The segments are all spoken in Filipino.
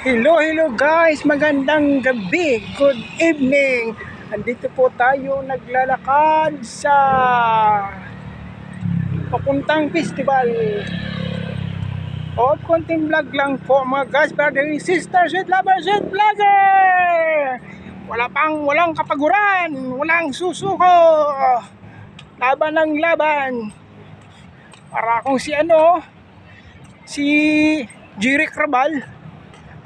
Hello guys, magandang gabi, good evening. Andito po tayo naglalakad sa papuntang festival. Konting vlog lang po mga guys, brother and sisters, sweet lovers, sweet vlogger. Walang kapaguran, walang susuko. Laban ng laban. Para akong si Jeric Rabal,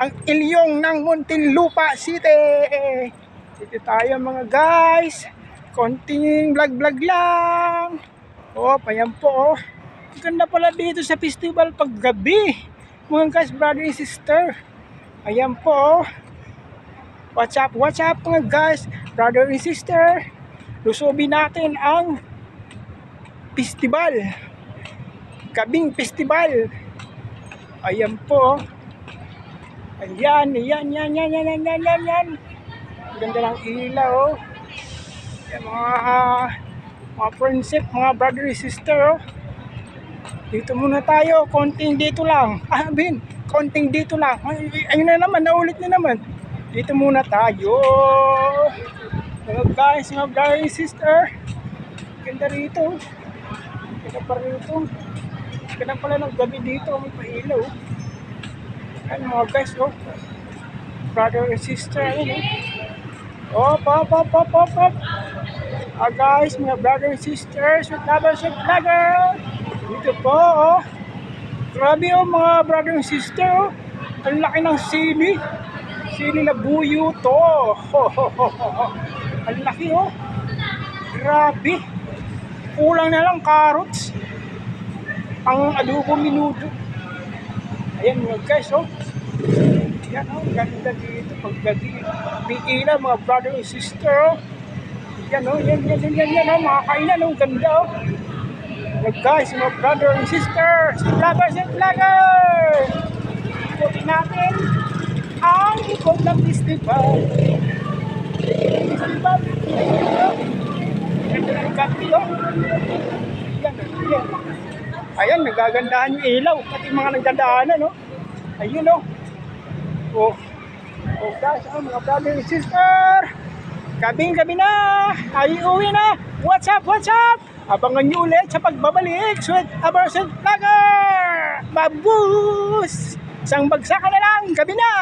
ang ilyong ng Muntinlupa City. Dito tayo mga guys, konting vlog lang. Ayan po. Ganda pala dito sa festival paggabi mga guys, brother and sister. Ayan po. What's up mga guys, brother and sister. Lusubin natin ang festival, gabing festival. Ayan po. Ayan. Ganda ng ilaw. Ayan, mga friendship, mga brother and sister. Dito muna tayo, konting dito lang. Konting dito lang. Ayun na naman, naulit na naman. Dito muna tayo. Mga guys, mga brother and sister. Ganda rito. Ganda pa rito. Ganda pala ng gabi dito, may pailaw. Ayan mga guys, brother and sister, Op. Guys, mga brother and sisters, sweet lovers, sweet vlogger. Dito po, grabe mga brother and sister, ang laki ng sili na buyo to. Ang laki, grabe. Kulang na lang carrots, ang adobo minudo. Ayan mga guys, yan, ganda dito paggabi. Bigila mga brother and sister, yan, mga kainan, ganda, Mga guys, mga brother and sister, vloggers and vloggers, ikutin natin ang ikot ng festival. Ganda ng gabi, yan. Ayan, nagagandahan yung ilaw, pati mga nagdadaanan, ayun, guys, mga brother and sister, gabing-gabi na, uwi na. What's up? Abangan nyo ulit sa pagbabalik, sweet lovers and vlogger. Babus! Isang bagsakan na lang, gabi na.